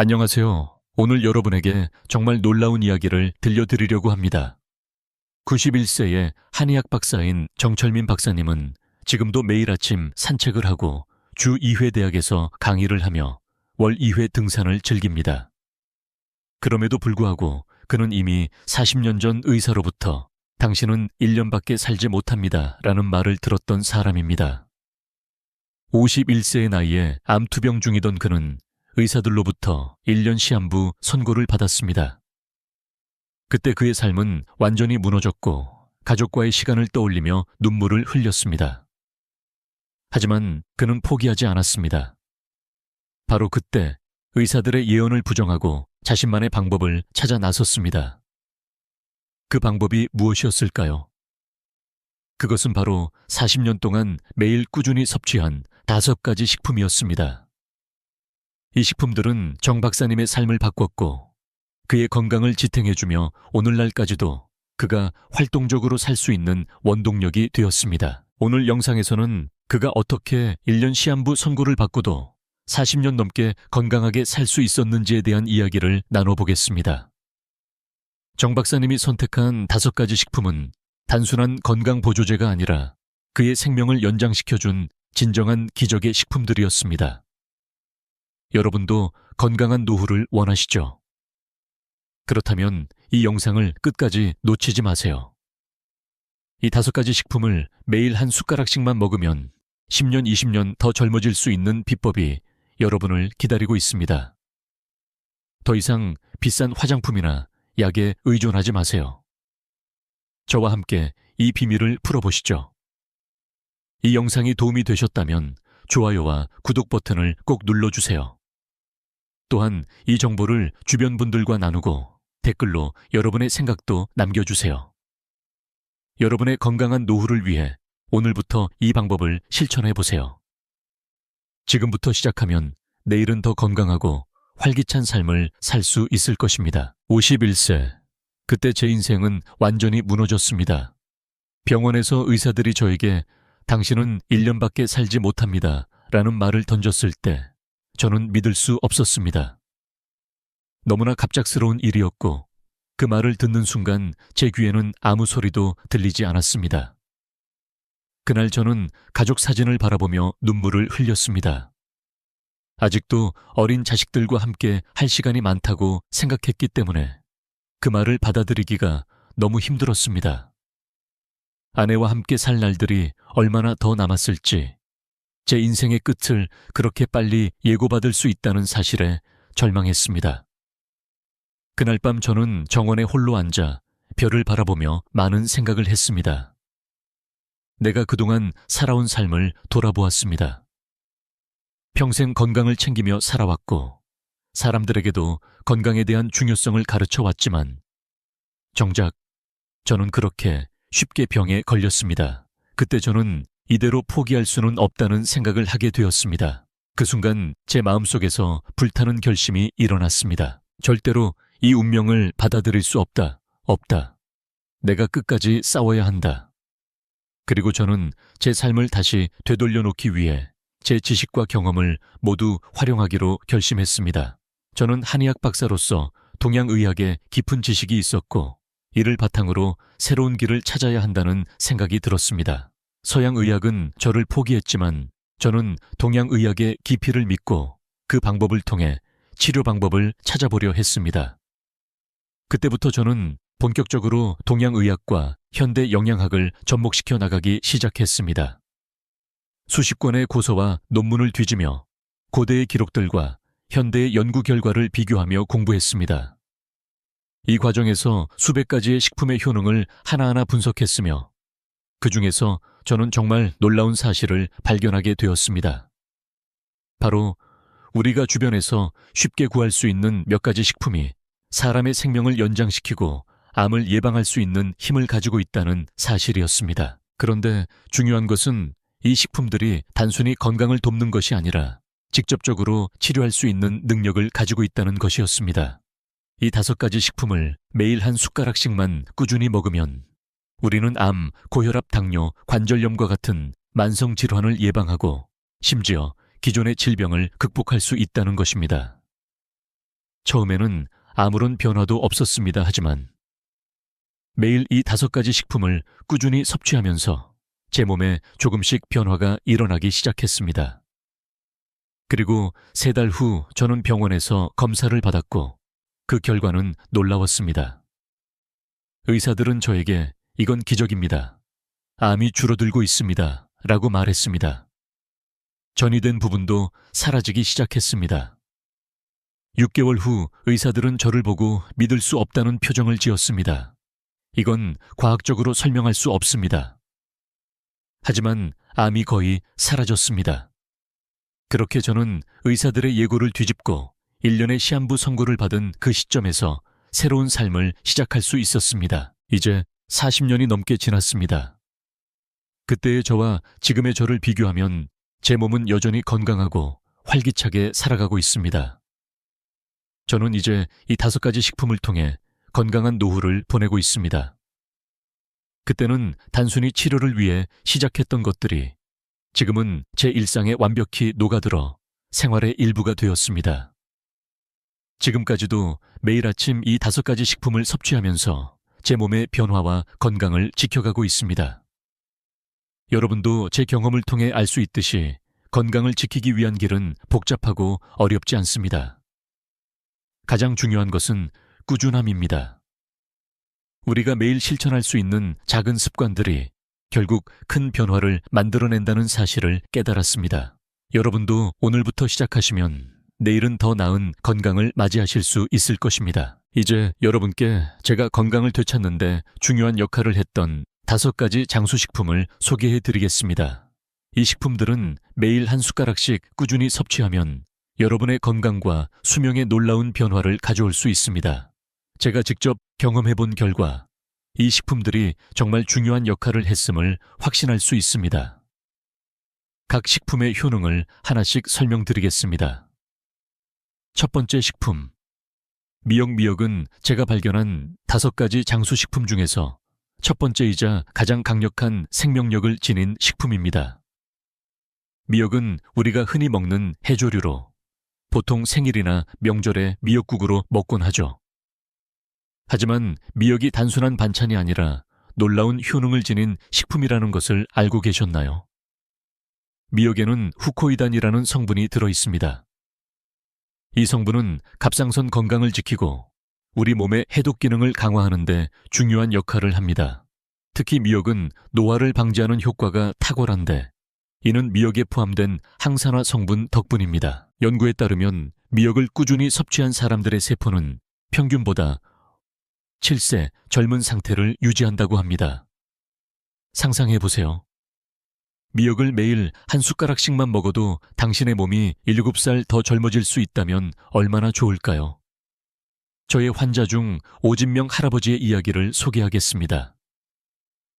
안녕하세요. 오늘 여러분에게 정말 놀라운 이야기를 들려드리려고 합니다. 91세의 한의학 박사인 정철민 박사님은 지금도 매일 아침 산책을 하고 주 2회 대학에서 강의를 하며 월 2회 등산을 즐깁니다. 그럼에도 불구하고 그는 이미 40년 전 의사로부터 당신은 1년밖에 살지 못합니다 라는 말을 들었던 사람입니다. 51세의 나이에 암투병 중이던 그는 의사들로부터 1년 시한부 선고를 받았습니다. 그때 그의 삶은 완전히 무너졌고 가족과의 시간을 떠올리며 눈물을 흘렸습니다. 하지만 그는 포기하지 않았습니다. 바로 그때 의사들의 예언을 부정하고 자신만의 방법을 찾아 나섰습니다. 그 방법이 무엇이었을까요? 그것은 바로 40년 동안 매일 꾸준히 섭취한 5가지 식품이었습니다. 이 식품들은 정 박사님의 삶을 바꿨고 그의 건강을 지탱해주며 오늘날까지도 그가 활동적으로 살 수 있는 원동력이 되었습니다. 오늘 영상에서는 그가 어떻게 1년 시한부 선고를 받고도 40년 넘게 건강하게 살 수 있었는지에 대한 이야기를 나눠보겠습니다. 정 박사님이 선택한 5가지 식품은 단순한 건강 보조제가 아니라 그의 생명을 연장시켜준 진정한 기적의 식품들이었습니다. 여러분도 건강한 노후를 원하시죠? 그렇다면 이 영상을 끝까지 놓치지 마세요. 이 5가지 식품을 매일 한 숟가락씩만 먹으면 10년, 20년 더 젊어질 수 있는 비법이 여러분을 기다리고 있습니다. 더 이상 비싼 화장품이나 약에 의존하지 마세요. 저와 함께 이 비밀을 풀어보시죠. 이 영상이 도움이 되셨다면 좋아요와 구독 버튼을 꼭 눌러주세요. 또한 이 정보를 주변 분들과 나누고 댓글로 여러분의 생각도 남겨주세요. 여러분의 건강한 노후를 위해 오늘부터 이 방법을 실천해보세요. 지금부터 시작하면 내일은 더 건강하고 활기찬 삶을 살 수 있을 것입니다. 51세. 그때 제 인생은 완전히 무너졌습니다. 병원에서 의사들이 저에게 당신은 1년밖에 살지 못합니다 라는 말을 던졌을 때 저는 믿을 수 없었습니다. 너무나 갑작스러운 일이었고 그 말을 듣는 순간 제 귀에는 아무 소리도 들리지 않았습니다. 그날 저는 가족 사진을 바라보며 눈물을 흘렸습니다. 아직도 어린 자식들과 함께 할 시간이 많다고 생각했기 때문에 그 말을 받아들이기가 너무 힘들었습니다. 아내와 함께 살 날들이 얼마나 더 남았을지, 제 인생의 끝을 그렇게 빨리 예고받을 수 있다는 사실에 절망했습니다. 그날 밤 저는 정원에 홀로 앉아 별을 바라보며 많은 생각을 했습니다. 내가 그동안 살아온 삶을 돌아보았습니다. 평생 건강을 챙기며 살아왔고 사람들에게도 건강에 대한 중요성을 가르쳐 왔지만 정작 저는 그렇게 쉽게 병에 걸렸습니다. 그때 저는 이대로 포기할 수는 없다는 생각을 하게 되었습니다. 그 순간 제 마음속에서 불타는 결심이 일어났습니다. 절대로 이 운명을 받아들일 수 없다. 내가 끝까지 싸워야 한다. 그리고 저는 제 삶을 다시 되돌려 놓기 위해 제 지식과 경험을 모두 활용하기로 결심했습니다. 저는 한의학 박사로서 동양의학에 깊은 지식이 있었고 이를 바탕으로 새로운 길을 찾아야 한다는 생각이 들었습니다. 서양의학은 저를 포기했지만 저는 동양의학의 깊이를 믿고 그 방법을 통해 치료 방법을 찾아보려 했습니다. 그때부터 저는 본격적으로 동양의학과 현대 영양학을 접목시켜 나가기 시작했습니다. 수십 권의 고서와 논문을 뒤지며 고대의 기록들과 현대의 연구 결과를 비교하며 공부했습니다. 이 과정에서 수백 가지의 식품의 효능을 하나하나 분석했으며 그 중에서 저는 정말 놀라운 사실을 발견하게 되었습니다. 바로 우리가 주변에서 쉽게 구할 수 있는 몇 가지 식품이 사람의 생명을 연장시키고 암을 예방할 수 있는 힘을 가지고 있다는 사실이었습니다. 그런데 중요한 것은 이 식품들이 단순히 건강을 돕는 것이 아니라 직접적으로 치료할 수 있는 능력을 가지고 있다는 것이었습니다. 이 5가지 식품을 매일 한 숟가락씩만 꾸준히 먹으면 우리는 암, 고혈압, 당뇨, 관절염과 같은 만성 질환을 예방하고 심지어 기존의 질병을 극복할 수 있다는 것입니다. 처음에는 아무런 변화도 없었습니다. 하지만 매일 이 5가지 식품을 꾸준히 섭취하면서 제 몸에 조금씩 변화가 일어나기 시작했습니다. 그리고 3달 후 저는 병원에서 검사를 받았고 그 결과는 놀라웠습니다. 의사들은 저에게 이건 기적입니다. 암이 줄어들고 있습니다. 라고 말했습니다. 전이 된 부분도 사라지기 시작했습니다. 6개월 후 의사들은 저를 보고 믿을 수 없다는 표정을 지었습니다. 이건 과학적으로 설명할 수 없습니다. 하지만 암이 거의 사라졌습니다. 그렇게 저는 의사들의 예고를 뒤집고 1년의 시한부 선고를 받은 그 시점에서 새로운 삶을 시작할 수 있었습니다. 이제 40년이 넘게 지났습니다. 그때의 저와 지금의 저를 비교하면 제 몸은 여전히 건강하고 활기차게 살아가고 있습니다. 저는 이제 이 5가지 식품을 통해 건강한 노후를 보내고 있습니다. 그때는 단순히 치료를 위해 시작했던 것들이 지금은 제 일상에 완벽히 녹아들어 생활의 일부가 되었습니다. 지금까지도 매일 아침 이 5가지 식품을 섭취하면서 제 몸의 변화와 건강을 지켜가고 있습니다. 여러분도 제 경험을 통해 알 수 있듯이 건강을 지키기 위한 길은 복잡하고 어렵지 않습니다. 가장 중요한 것은 꾸준함입니다. 우리가 매일 실천할 수 있는 작은 습관들이 결국 큰 변화를 만들어낸다는 사실을 깨달았습니다. 여러분도 오늘부터 시작하시면 내일은 더 나은 건강을 맞이하실 수 있을 것입니다. 이제 여러분께 제가 건강을 되찾는데 중요한 역할을 했던 5가지 장수식품을 소개해 드리겠습니다. 이 식품들은 매일 한 숟가락씩 꾸준히 섭취하면 여러분의 건강과 수명에 놀라운 변화를 가져올 수 있습니다. 제가 직접 경험해 본 결과 이 식품들이 정말 중요한 역할을 했음을 확신할 수 있습니다. 각 식품의 효능을 하나씩 설명드리겠습니다. 첫 번째 식품. 미역은 제가 발견한 5가지 장수식품 중에서 첫 번째이자 가장 강력한 생명력을 지닌 식품입니다. 미역은 우리가 흔히 먹는 해조류로 보통 생일이나 명절에 미역국으로 먹곤 하죠. 하지만 미역이 단순한 반찬이 아니라 놀라운 효능을 지닌 식품이라는 것을 알고 계셨나요? 미역에는 후코이단이라는 성분이 들어 있습니다. 이 성분은 갑상선 건강을 지키고 우리 몸의 해독 기능을 강화하는 데 중요한 역할을 합니다. 특히 미역은 노화를 방지하는 효과가 탁월한데 이는 미역에 포함된 항산화 성분 덕분입니다. 연구에 따르면 미역을 꾸준히 섭취한 사람들의 세포는 평균보다 7세 젊은 상태를 유지한다고 합니다. 상상해 보세요. 미역을 매일 한 숟가락씩만 먹어도 당신의 몸이 7살 더 젊어질 수 있다면 얼마나 좋을까요? 저의 환자 중 오진명 할아버지의 이야기를 소개하겠습니다.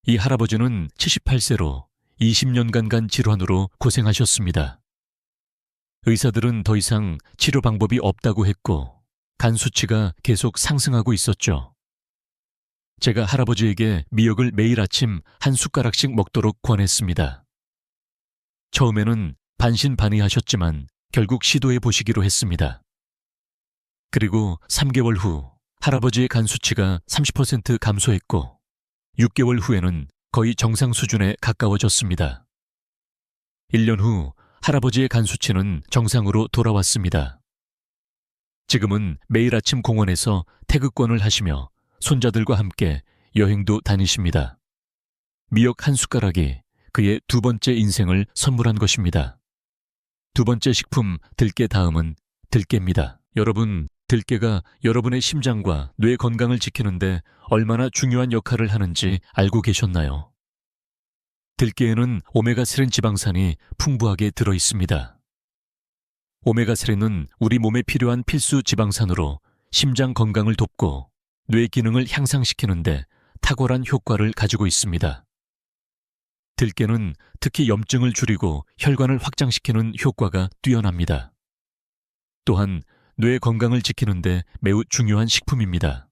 이 할아버지는 78세로 20년간 간 질환으로 고생하셨습니다. 의사들은 더 이상 치료 방법이 없다고 했고 간 수치가 계속 상승하고 있었죠. 제가 할아버지에게 미역을 매일 아침 한 숟가락씩 먹도록 권했습니다. 처음에는 반신반의하셨지만 결국 시도해 보시기로 했습니다. 그리고 3개월 후 할아버지의 간 수치가 30% 감소했고 6개월 후에는 거의 정상 수준에 가까워졌습니다. 1년 후 할아버지의 간 수치는 정상으로 돌아왔습니다. 지금은 매일 아침 공원에서 태극권을 하시며 손자들과 함께 여행도 다니십니다. 미역 한 숟가락이 그의 2번째 인생을 선물한 것입니다. 2번째 식품 들깨 다음은 들깨입니다. 여러분, 들깨가 여러분의 심장과 뇌 건강을 지키는데 얼마나 중요한 역할을 하는지 알고 계셨나요? 들깨에는 오메가3 지방산이 풍부하게 들어 있습니다. 오메가3는 우리 몸에 필요한 필수 지방산으로 심장 건강을 돕고 뇌 기능을 향상시키는데 탁월한 효과를 가지고 있습니다. 들깨는 특히 염증을 줄이고 혈관을 확장시키는 효과가 뛰어납니다. 또한 뇌 건강을 지키는데 매우 중요한 식품입니다.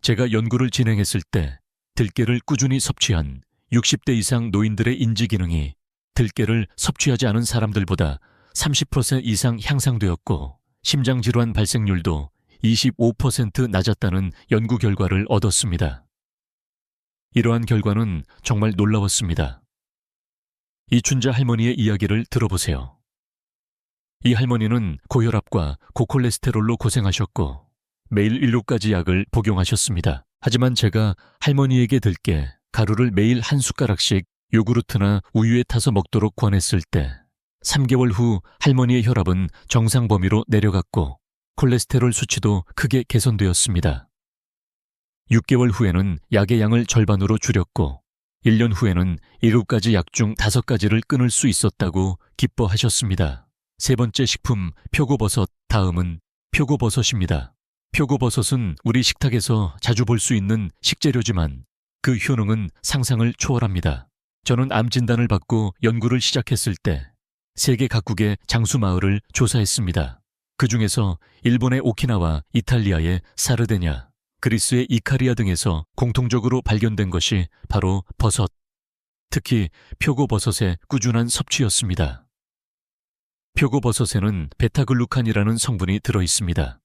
제가 연구를 진행했을 때 들깨를 꾸준히 섭취한 60대 이상 노인들의 인지 기능이 들깨를 섭취하지 않은 사람들보다 30% 이상 향상되었고 심장질환 발생률도 25% 낮았다는 연구 결과를 얻었습니다. 이러한 결과는 정말 놀라웠습니다. 이춘자 할머니의 이야기를 들어보세요. 이 할머니는 고혈압과 고콜레스테롤로 고생하셨고 매일 7가지 약을 복용하셨습니다. 하지만 제가 할머니에게 들깨, 가루를 매일 한 숟가락씩 요구르트나 우유에 타서 먹도록 권했을 때 3개월 후 할머니의 혈압은 정상 범위로 내려갔고 콜레스테롤 수치도 크게 개선되었습니다. 6개월 후에는 약의 양을 절반으로 줄였고 1년 후에는 7가지 약 중 5가지를 끊을 수 있었다고 기뻐하셨습니다. 세 번째 식품 표고버섯, 다음은 표고버섯입니다. 표고버섯은 우리 식탁에서 자주 볼 수 있는 식재료지만 그 효능은 상상을 초월합니다. 저는 암 진단을 받고 연구를 시작했을 때 세계 각국의 장수 마을을 조사했습니다. 그 중에서 일본의 오키나와, 이탈리아의 사르데냐, 그리스의 이카리아 등에서 공통적으로 발견된 것이 바로 버섯, 특히 표고버섯의 꾸준한 섭취였습니다. 표고버섯에는 베타글루칸이라는 성분이 들어있습니다.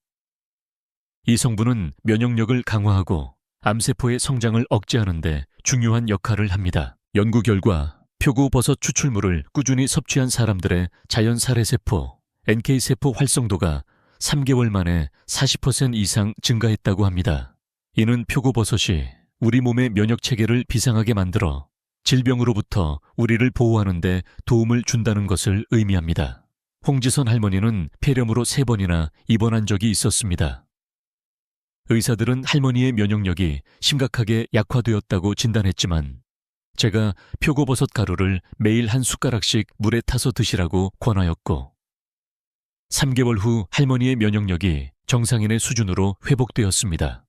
이 성분은 면역력을 강화하고 암세포의 성장을 억제하는 데 중요한 역할을 합니다. 연구 결과 표고버섯 추출물을 꾸준히 섭취한 사람들의 자연 살해세포, NK세포 활성도가 3개월 만에 40% 이상 증가했다고 합니다. 이는 표고버섯이 우리 몸의 면역체계를 비상하게 만들어 질병으로부터 우리를 보호하는 데 도움을 준다는 것을 의미합니다. 홍지선 할머니는 폐렴으로 3번이나 입원한 적이 있었습니다. 의사들은 할머니의 면역력이 심각하게 약화되었다고 진단했지만 제가 표고버섯 가루를 매일 한 숟가락씩 물에 타서 드시라고 권하였고 3개월 후 할머니의 면역력이 정상인의 수준으로 회복되었습니다.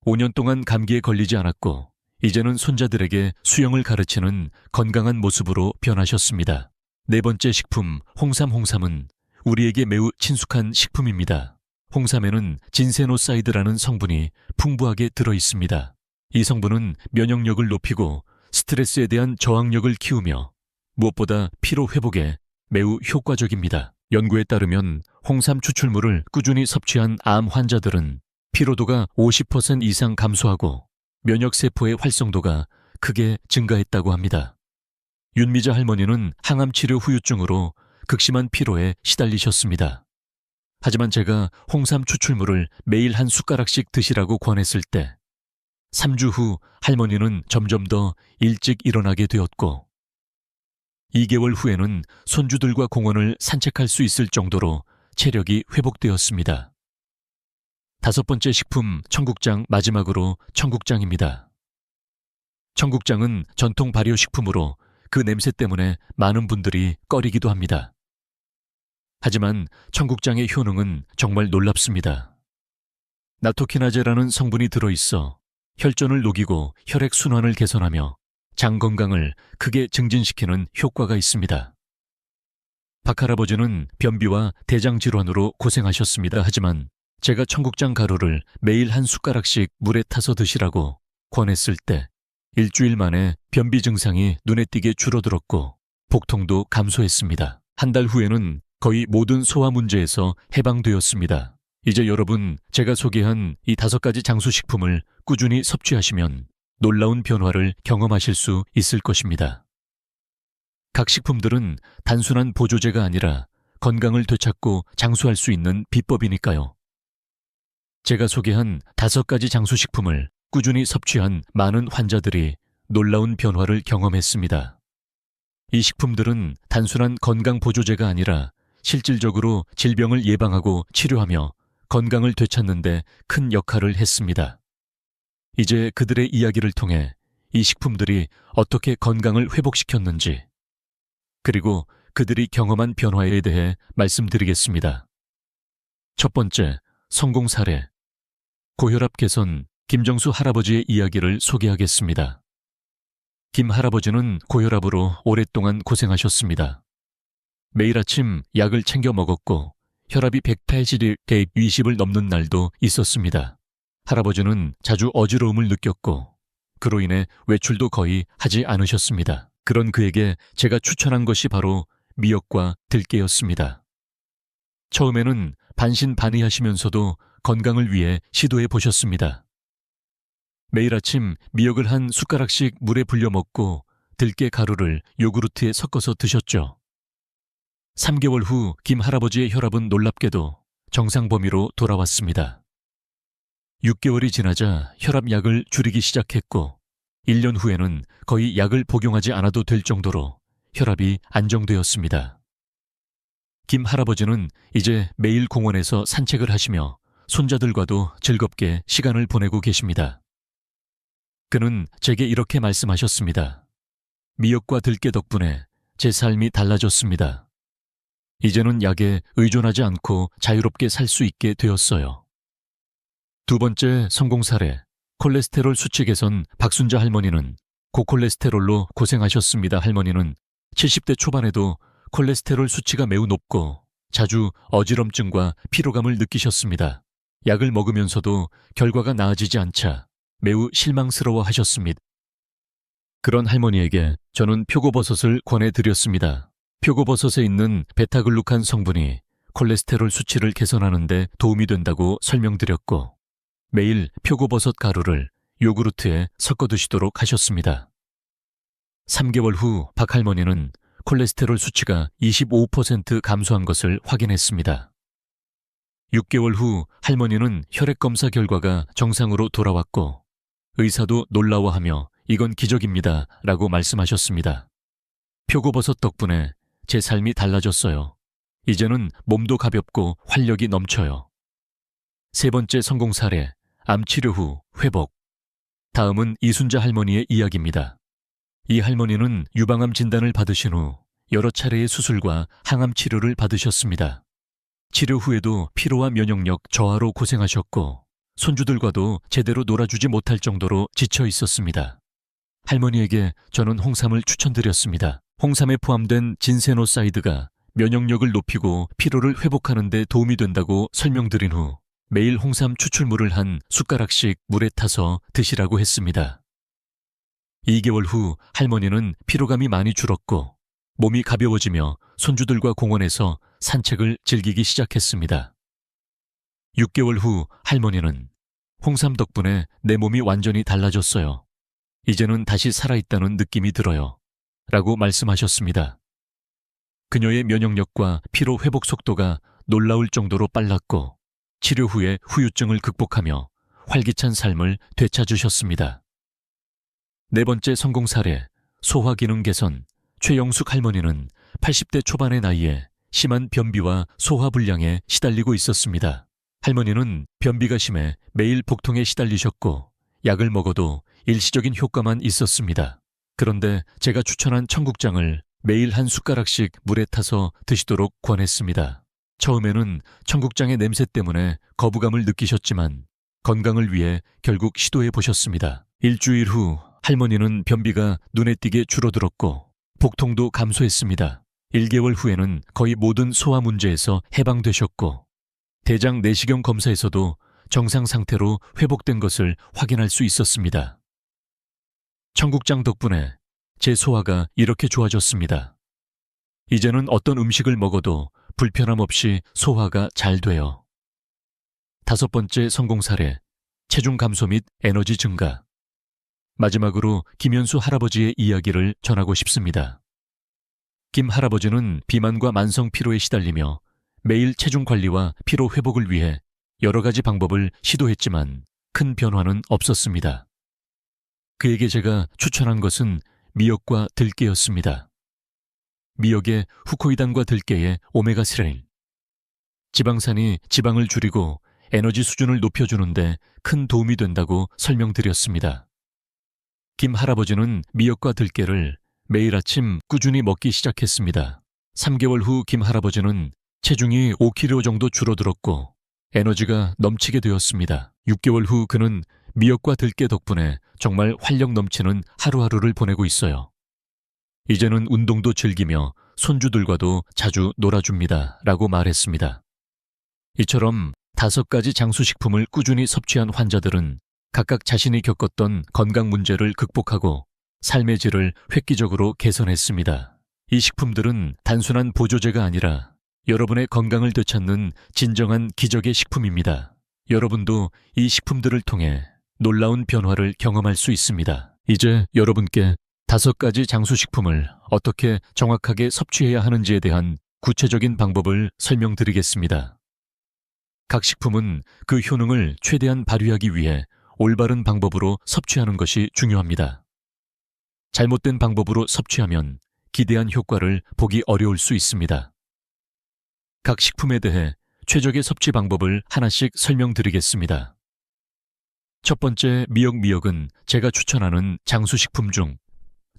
5년 동안 감기에 걸리지 않았고 이제는 손자들에게 수영을 가르치는 건강한 모습으로 변하셨습니다. 네 번째 식품 홍삼은 우리에게 매우 친숙한 식품입니다. 홍삼에는 진세노사이드라는 성분이 풍부하게 들어있습니다. 이 성분은 면역력을 높이고 스트레스에 대한 저항력을 키우며 무엇보다 피로 회복에 매우 효과적입니다. 연구에 따르면 홍삼 추출물을 꾸준히 섭취한 암 환자들은 피로도가 50% 이상 감소하고 면역세포의 활성도가 크게 증가했다고 합니다. 윤미자 할머니는 항암치료 후유증으로 극심한 피로에 시달리셨습니다. 하지만 제가 홍삼 추출물을 매일 한 숟가락씩 드시라고 권했을 때 3주 후 할머니는 점점 더 일찍 일어나게 되었고 2개월 후에는 손주들과 공원을 산책할 수 있을 정도로 체력이 회복되었습니다. 5번째 식품 청국장, 마지막으로 청국장입니다. 청국장은 전통 발효식품으로 그 냄새 때문에 많은 분들이 꺼리기도 합니다. 하지만 청국장의 효능은 정말 놀랍습니다. 나토키나제라는 성분이 들어있어 혈전을 녹이고 혈액순환을 개선하며 장 건강을 크게 증진시키는 효과가 있습니다. 박할아버지는 변비와 대장질환으로 고생하셨습니다. 하지만 제가 청국장 가루를 매일 한 숟가락씩 물에 타서 드시라고 권했을 때 일주일 만에 변비 증상이 눈에 띄게 줄어들었고 복통도 감소했습니다. 한 달 후에는 거의 모든 소화 문제에서 해방되었습니다. 이제 여러분, 제가 소개한 이 5가지 장수식품을 꾸준히 섭취하시면 놀라운 변화를 경험하실 수 있을 것입니다. 각 식품들은 단순한 보조제가 아니라 건강을 되찾고 장수할 수 있는 비법이니까요. 제가 소개한 5가지 장수식품을 꾸준히 섭취한 많은 환자들이 놀라운 변화를 경험했습니다. 이 식품들은 단순한 건강 보조제가 아니라 실질적으로 질병을 예방하고 치료하며 건강을 되찾는 데 큰 역할을 했습니다. 이제 그들의 이야기를 통해 이 식품들이 어떻게 건강을 회복시켰는지 그리고 그들이 경험한 변화에 대해 말씀드리겠습니다. 첫 번째, 성공 사례. 고혈압 개선 김정수 할아버지의 이야기를 소개하겠습니다. 김 할아버지는 고혈압으로 오랫동안 고생하셨습니다. 매일 아침 약을 챙겨 먹었고 혈압이 180일 대 20을 넘는 날도 있었습니다. 할아버지는 자주 어지러움을 느꼈고 그로 인해 외출도 거의 하지 않으셨습니다. 그런 그에게 제가 추천한 것이 바로 미역과 들깨였습니다. 처음에는 반신반의하시면서도 건강을 위해 시도해 보셨습니다. 매일 아침 미역을 한 숟가락씩 물에 불려 먹고 들깨 가루를 요구르트에 섞어서 드셨죠. 3개월 후 김 할아버지의 혈압은 놀랍게도 정상 범위로 돌아왔습니다. 6개월이 지나자 혈압약을 줄이기 시작했고 1년 후에는 거의 약을 복용하지 않아도 될 정도로 혈압이 안정되었습니다. 김 할아버지는 이제 매일 공원에서 산책을 하시며 손자들과도 즐겁게 시간을 보내고 계십니다. 그는 제게 이렇게 말씀하셨습니다. 미역과 들깨 덕분에 제 삶이 달라졌습니다. 이제는 약에 의존하지 않고 자유롭게 살 수 있게 되었어요. 두 번째 성공 사례, 콜레스테롤 수치 개선 박순자 할머니는 고콜레스테롤로 고생하셨습니다. 할머니는 70대 초반에도 콜레스테롤 수치가 매우 높고 자주 어지럼증과 피로감을 느끼셨습니다. 약을 먹으면서도 결과가 나아지지 않자 매우 실망스러워 하셨습니다. 그런 할머니에게 저는 표고버섯을 권해드렸습니다. 표고버섯에 있는 베타글루칸 성분이 콜레스테롤 수치를 개선하는 데 도움이 된다고 설명드렸고 매일 표고버섯 가루를 요구르트에 섞어 드시도록 하셨습니다. 3개월 후 박 할머니는 콜레스테롤 수치가 25% 감소한 것을 확인했습니다. 6개월 후 할머니는 혈액검사 결과가 정상으로 돌아왔고 의사도 놀라워하며 이건 기적입니다 라고 말씀하셨습니다. 표고버섯 덕분에 제 삶이 달라졌어요. 이제는 몸도 가볍고 활력이 넘쳐요. 세 번째 성공 사례, 암 치료 후 회복. 다음은 이순자 할머니의 이야기입니다. 이 할머니는 유방암 진단을 받으신 후 여러 차례의 수술과 항암 치료를 받으셨습니다. 치료 후에도 피로와 면역력 저하로 고생하셨고 손주들과도 제대로 놀아주지 못할 정도로 지쳐 있었습니다. 할머니에게 저는 홍삼을 추천드렸습니다. 홍삼에 포함된 진세노사이드가 면역력을 높이고 피로를 회복하는 데 도움이 된다고 설명드린 후 매일 홍삼 추출물을 한 숟가락씩 물에 타서 드시라고 했습니다. 2개월 후 할머니는 피로감이 많이 줄었고 몸이 가벼워지며 손주들과 공원에서 산책을 즐기기 시작했습니다. 6개월 후 할머니는 홍삼 덕분에 내 몸이 완전히 달라졌어요. 이제는 다시 살아있다는 느낌이 들어요. 라고 말씀하셨습니다. 그녀의 면역력과 피로 회복 속도가 놀라울 정도로 빨랐고 치료 후에 후유증을 극복하며 활기찬 삶을 되찾으셨습니다. 네 번째 성공 사례, 소화 기능 개선. 최영숙 할머니는 80대 초반의 나이에 심한 변비와 소화 불량에 시달리고 있었습니다. 할머니는 변비가 심해 매일 복통에 시달리셨고 약을 먹어도 일시적인 효과만 있었습니다. 그런데 제가 추천한 청국장을 매일 한 숟가락씩 물에 타서 드시도록 권했습니다. 처음에는 청국장의 냄새 때문에 거부감을 느끼셨지만 건강을 위해 결국 시도해 보셨습니다. 일주일 후 할머니는 변비가 눈에 띄게 줄어들었고 복통도 감소했습니다. 1개월 후에는 거의 모든 소화 문제에서 해방되셨고 대장 내시경 검사에서도 정상 상태로 회복된 것을 확인할 수 있었습니다. 청국장 덕분에 제 소화가 이렇게 좋아졌습니다. 이제는 어떤 음식을 먹어도 불편함 없이 소화가 잘 돼요. 다섯 번째 성공 사례, 체중 감소 및 에너지 증가. 마지막으로 김현수 할아버지의 이야기를 전하고 싶습니다. 김 할아버지는 비만과 만성 피로에 시달리며 매일 체중 관리와 피로 회복을 위해 여러 가지 방법을 시도했지만 큰 변화는 없었습니다. 그에게 제가 추천한 것은 미역과 들깨였습니다. 미역의 후코이단과 들깨의 오메가3. 지방산이 지방을 줄이고 에너지 수준을 높여주는데 큰 도움이 된다고 설명드렸습니다. 김 할아버지는 미역과 들깨를 매일 아침 꾸준히 먹기 시작했습니다. 3개월 후 김 할아버지는 체중이 5kg 정도 줄어들었고 에너지가 넘치게 되었습니다. 6개월 후 그는 미역과 들깨 덕분에 정말 활력 넘치는 하루하루를 보내고 있어요. 이제는 운동도 즐기며 손주들과도 자주 놀아줍니다. 라고 말했습니다. 이처럼 5가지 장수식품을 꾸준히 섭취한 환자들은 각각 자신이 겪었던 건강 문제를 극복하고 삶의 질을 획기적으로 개선했습니다. 이 식품들은 단순한 보조제가 아니라 여러분의 건강을 되찾는 진정한 기적의 식품입니다. 여러분도 이 식품들을 통해 놀라운 변화를 경험할 수 있습니다. 이제 여러분께 5가지 장수식품을 어떻게 정확하게 섭취해야 하는지에 대한 구체적인 방법을 설명드리겠습니다. 각 식품은 그 효능을 최대한 발휘하기 위해 올바른 방법으로 섭취하는 것이 중요합니다. 잘못된 방법으로 섭취하면 기대한 효과를 보기 어려울 수 있습니다. 각 식품에 대해 최적의 섭취 방법을 하나씩 설명드리겠습니다. 첫 번째 미역은 제가 추천하는 장수식품 중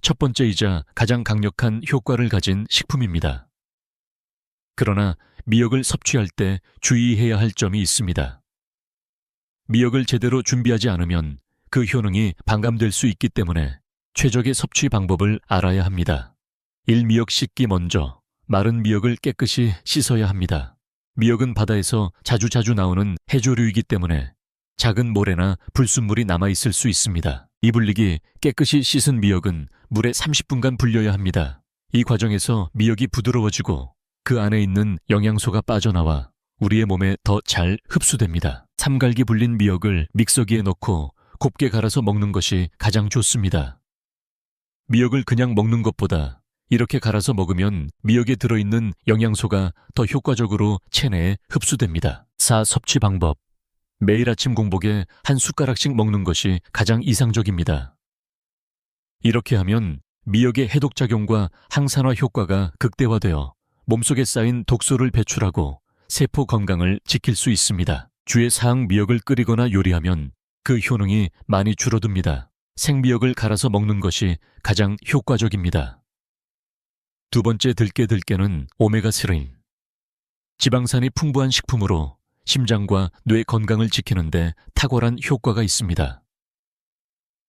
첫 번째이자 가장 강력한 효과를 가진 식품입니다. 그러나 미역을 섭취할 때 주의해야 할 점이 있습니다. 미역을 제대로 준비하지 않으면 그 효능이 반감될 수 있기 때문에 최적의 섭취 방법을 알아야 합니다. 1. 미역 씻기. 먼저 마른 미역을 깨끗이 씻어야 합니다. 미역은 바다에서 자주 나오는 해조류이기 때문에 작은 모래나 불순물이 남아있을 수 있습니다. 이 불리기 깨끗이 씻은 미역은 물에 30분간 불려야 합니다. 이 과정에서 미역이 부드러워지고 그 안에 있는 영양소가 빠져나와 우리의 몸에 더 잘 흡수됩니다. 삼갈기 불린 미역을 믹서기에 넣고 곱게 갈아서 먹는 것이 가장 좋습니다. 미역을 그냥 먹는 것보다 이렇게 갈아서 먹으면 미역에 들어있는 영양소가 더 효과적으로 체내에 흡수됩니다. 4. 섭취 방법. 매일 아침 공복에 한 숟가락씩 먹는 것이 가장 이상적입니다. 이렇게 하면 미역의 해독작용과 항산화 효과가 극대화되어 몸속에 쌓인 독소를 배출하고 세포 건강을 지킬 수 있습니다. 주의 사항. 미역을 끓이거나 요리하면 그 효능이 많이 줄어듭니다. 생미역을 갈아서 먹는 것이 가장 효과적입니다. 두 번째, 들깨는 오메가3. 지방산이 풍부한 식품으로 심장과 뇌 건강을 지키는데 탁월한 효과가 있습니다.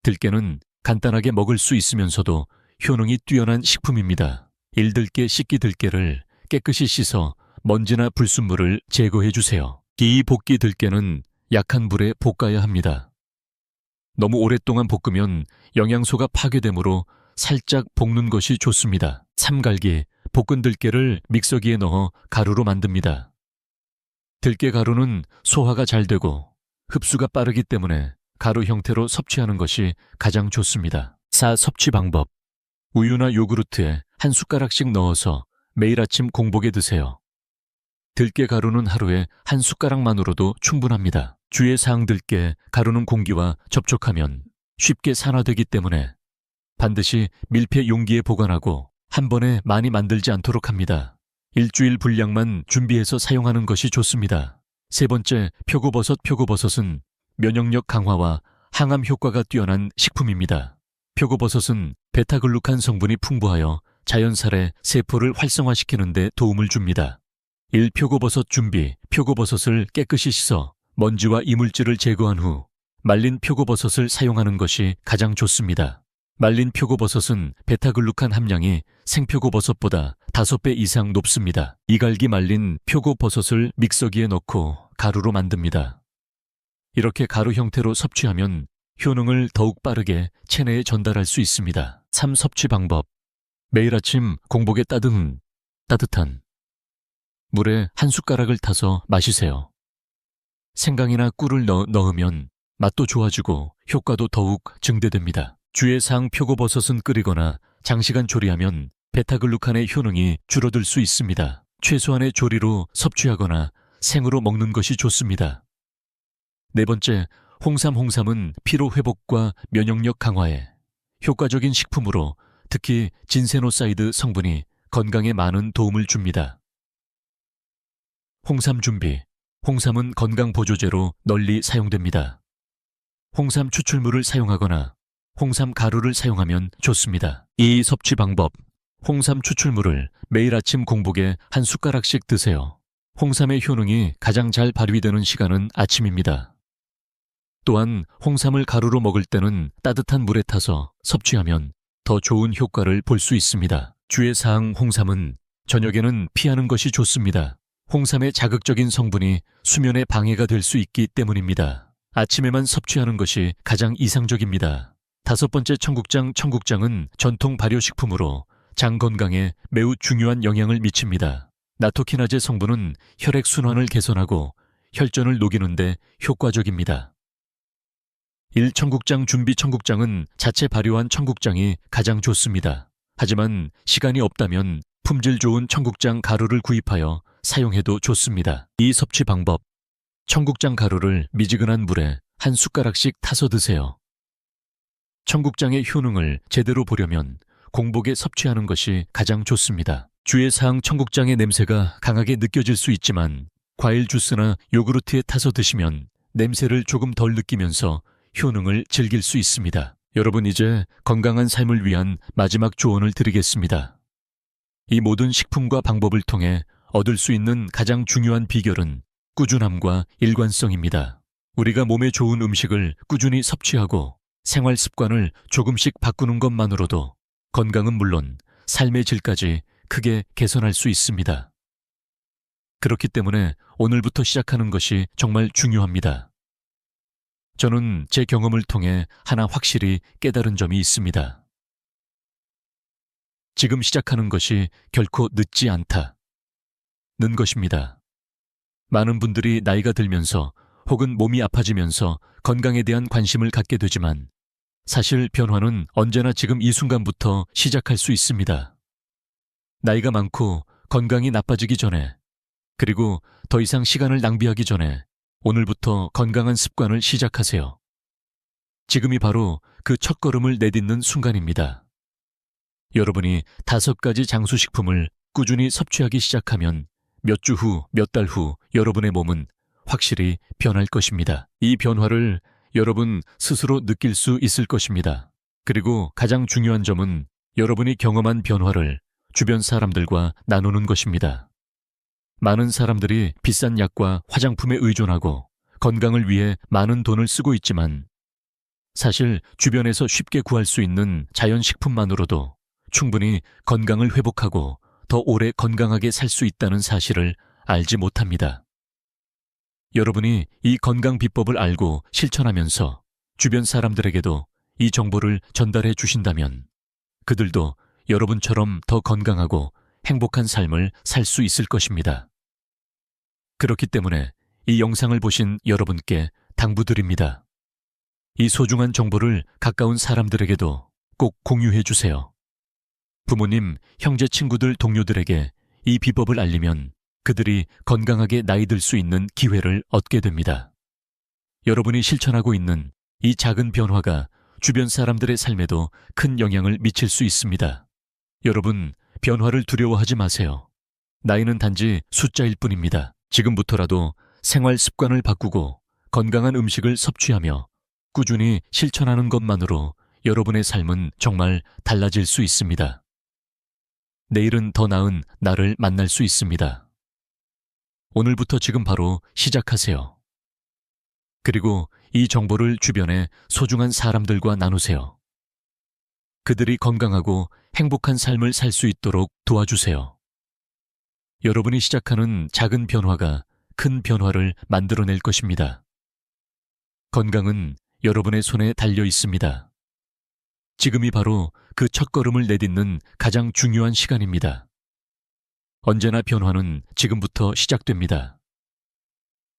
들깨는 간단하게 먹을 수 있으면서도 효능이 뛰어난 식품입니다. 1. 들깨 씻기. 들깨를 깨끗이 씻어 먼지나 불순물을 제거해 주세요. 2. 볶기. 들깨는 약한 불에 볶아야 합니다. 너무 오랫동안 볶으면 영양소가 파괴되므로 살짝 볶는 것이 좋습니다. 3. 갈기. 볶은 들깨를 믹서기에 넣어 가루로 만듭니다. 들깨 가루는 소화가 잘 되고 흡수가 빠르기 때문에 가루 형태로 섭취하는 것이 가장 좋습니다. 4. 섭취 방법. 우유나 요구르트에 한 숟가락씩 넣어서 매일 아침 공복에 드세요. 들깨 가루는 하루에 한 숟가락만으로도 충분합니다. 주의 사항. 들깨 가루는 공기와 접촉하면 쉽게 산화되기 때문에 반드시 밀폐 용기에 보관하고 한 번에 많이 만들지 않도록 합니다. 일주일 분량만 준비해서 사용하는 것이 좋습니다. 세 번째, 표고버섯. 표고버섯은 면역력 강화와 항암 효과가 뛰어난 식품입니다. 표고버섯은 베타글루칸 성분이 풍부하여 자연살에 세포를 활성화시키는 데 도움을 줍니다. 1. 표고버섯 준비. 표고버섯을 깨끗이 씻어 먼지와 이물질을 제거한 후 말린 표고버섯을 사용하는 것이 가장 좋습니다. 말린 표고버섯은 베타글루칸 함량이 생표고버섯보다 5배 이상 높습니다. 2. 갈기. 말린 표고버섯을 믹서기에 넣고 가루로 만듭니다. 이렇게 가루 형태로 섭취하면 효능을 더욱 빠르게 체내에 전달할 수 있습니다. 3. 섭취 방법. 매일 아침 공복에 따뜻한 물에 한 숟가락을 타서 마시세요. 생강이나 꿀을 넣으면 맛도 좋아지고 효과도 더욱 증대됩니다. 주의 사항. 표고버섯은 끓이거나 장시간 조리하면 베타글루칸의 효능이 줄어들 수 있습니다. 최소한의 조리로 섭취하거나 생으로 먹는 것이 좋습니다. 네 번째, 홍삼은 피로 회복과 면역력 강화에 효과적인 식품으로 특히 진세노사이드 성분이 건강에 많은 도움을 줍니다. 홍삼 준비. 홍삼은 건강 보조제로 널리 사용됩니다. 홍삼 추출물을 사용하거나 홍삼 가루를 사용하면 좋습니다. 2. 섭취 방법. 홍삼 추출물을 매일 아침 공복에 한 숟가락씩 드세요. 홍삼의 효능이 가장 잘 발휘되는 시간은 아침입니다. 또한 홍삼을 가루로 먹을 때는 따뜻한 물에 타서 섭취하면 더 좋은 효과를 볼 수 있습니다. 주의 사항. 홍삼은 저녁에는 피하는 것이 좋습니다. 홍삼의 자극적인 성분이 수면에 방해가 될 수 있기 때문입니다. 아침에만 섭취하는 것이 가장 이상적입니다. 5번째, 청국장은 전통 발효식품으로 장 건강에 매우 중요한 영향을 미칩니다. 나토키나제 성분은 혈액순환을 개선하고 혈전을 녹이는데 효과적입니다. 1청국장 준비 청국장은 자체 발효한 청국장이 가장 좋습니다. 하지만 시간이 없다면 품질 좋은 청국장 가루를 구입하여 사용해도 좋습니다. 이 섭취 방법: 청국장 가루를 미지근한 물에 한 숟가락씩 타서 드세요. 청국장의 효능을 제대로 보려면 공복에 섭취하는 것이 가장 좋습니다. 주의사항: 청국장의 냄새가 강하게 느껴질 수 있지만 과일 주스나 요구르트에 타서 드시면 냄새를 조금 덜 느끼면서 효능을 즐길 수 있습니다. 여러분, 이제 건강한 삶을 위한 마지막 조언을 드리겠습니다. 이 모든 식품과 방법을 통해 얻을 수 있는 가장 중요한 비결은 꾸준함과 일관성입니다. 우리가 몸에 좋은 음식을 꾸준히 섭취하고 생활 습관을 조금씩 바꾸는 것만으로도 건강은 물론 삶의 질까지 크게 개선할 수 있습니다. 그렇기 때문에 오늘부터 시작하는 것이 정말 중요합니다. 저는 제 경험을 통해 하나 확실히 깨달은 점이 있습니다. 지금 시작하는 것이 결코 늦지 않다는 것입니다. 많은 분들이 나이가 들면서 혹은 몸이 아파지면서 건강에 대한 관심을 갖게 되지만 사실 변화는 언제나 지금 이 순간부터 시작할 수 있습니다. 나이가 많고 건강이 나빠지기 전에, 그리고 더 이상 시간을 낭비하기 전에 오늘부터 건강한 습관을 시작하세요. 지금이 바로 그 첫걸음을 내딛는 순간입니다. 여러분이 5가지 장수식품을 꾸준히 섭취하기 시작하면 몇 주 후, 몇 달 후 여러분의 몸은 확실히 변할 것입니다. 이 변화를 여러분 스스로 느낄 수 있을 것입니다. 그리고 가장 중요한 점은 여러분이 경험한 변화를 주변 사람들과 나누는 것입니다. 많은 사람들이 비싼 약과 화장품에 의존하고 건강을 위해 많은 돈을 쓰고 있지만 사실 주변에서 쉽게 구할 수 있는 자연식품만으로도 충분히 건강을 회복하고 더 오래 건강하게 살 수 있다는 사실을 알지 못합니다. 여러분이 이 건강 비법을 알고 실천하면서 주변 사람들에게도 이 정보를 전달해 주신다면 그들도 여러분처럼 더 건강하고 행복한 삶을 살 수 있을 것입니다. 그렇기 때문에 이 영상을 보신 여러분께 당부드립니다. 이 소중한 정보를 가까운 사람들에게도 꼭 공유해 주세요. 부모님, 형제, 친구들, 동료들에게 이 비법을 알리면 그들이 건강하게 나이 들 수 있는 기회를 얻게 됩니다. 여러분이 실천하고 있는 이 작은 변화가 주변 사람들의 삶에도 큰 영향을 미칠 수 있습니다. 여러분, 변화를 두려워하지 마세요. 나이는 단지 숫자일 뿐입니다. 지금부터라도 생활 습관을 바꾸고 건강한 음식을 섭취하며 꾸준히 실천하는 것만으로 여러분의 삶은 정말 달라질 수 있습니다. 내일은 더 나은 나를 만날 수 있습니다. 오늘부터 지금 바로 시작하세요. 그리고 이 정보를 주변의 소중한 사람들과 나누세요. 그들이 건강하고 행복한 삶을 살 수 있도록 도와주세요. 여러분이 시작하는 작은 변화가 큰 변화를 만들어낼 것입니다. 건강은 여러분의 손에 달려 있습니다. 지금이 바로 그 첫걸음을 내딛는 가장 중요한 시간입니다. 언제나 변화는 지금부터 시작됩니다.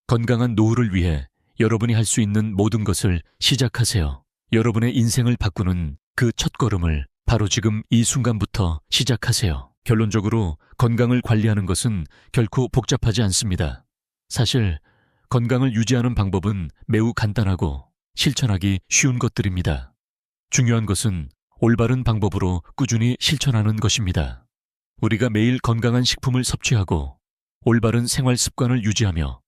건강한 노후를 위해 여러분이 할 수 있는 모든 것을 시작하세요. 여러분의 인생을 바꾸는 그 첫걸음을 바로 지금 이 순간부터 시작하세요. 결론적으로 건강을 관리하는 것은 결코 복잡하지 않습니다. 사실 건강을 유지하는 방법은 매우 간단하고 실천하기 쉬운 것들입니다. 중요한 것은 올바른 방법으로 꾸준히 실천하는 것입니다. 우리가 매일 건강한 식품을 섭취하고 올바른 생활 습관을 유지하며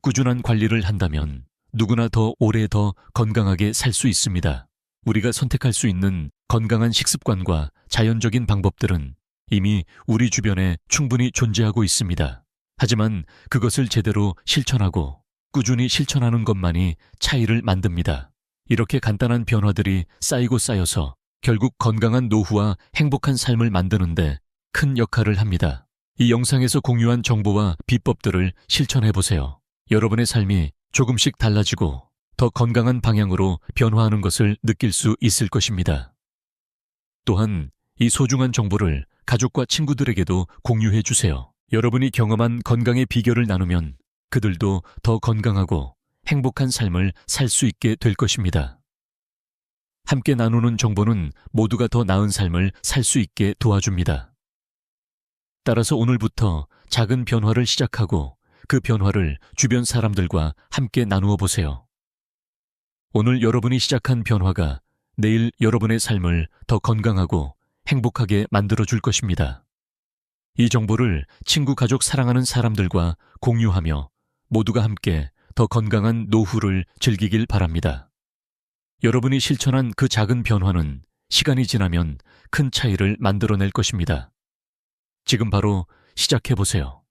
꾸준한 관리를 한다면 누구나 더 오래 더 건강하게 살 수 있습니다. 우리가 선택할 수 있는 건강한 식습관과 자연적인 방법들은 이미 우리 주변에 충분히 존재하고 있습니다. 하지만 그것을 제대로 실천하고 꾸준히 실천하는 것만이 차이를 만듭니다. 이렇게 간단한 변화들이 쌓이고 쌓여서 결국 건강한 노후와 행복한 삶을 만드는데 큰 역할을 합니다. 이 영상에서 공유한 정보와 비법들을 실천해보세요. 여러분의 삶이 조금씩 달라지고 더 건강한 방향으로 변화하는 것을 느낄 수 있을 것입니다. 또한 이 소중한 정보를 가족과 친구들에게도 공유해 주세요. 여러분이 경험한 건강의 비결을 나누면 그들도 더 건강하고 행복한 삶을 살 수 있게 될 것입니다. 함께 나누는 정보는 모두가 더 나은 삶을 살 수 있게 도와줍니다. 따라서 오늘부터 작은 변화를 시작하고 그 변화를 주변 사람들과 함께 나누어 보세요. 오늘 여러분이 시작한 변화가 내일 여러분의 삶을 더 건강하고 행복하게 만들어줄 것입니다. 이 정보를 친구, 가족, 사랑하는 사람들과 공유하며 모두가 함께 더 건강한 노후를 즐기길 바랍니다. 여러분이 실천한 그 작은 변화는 시간이 지나면 큰 차이를 만들어낼 것입니다. 지금 바로 시작해보세요.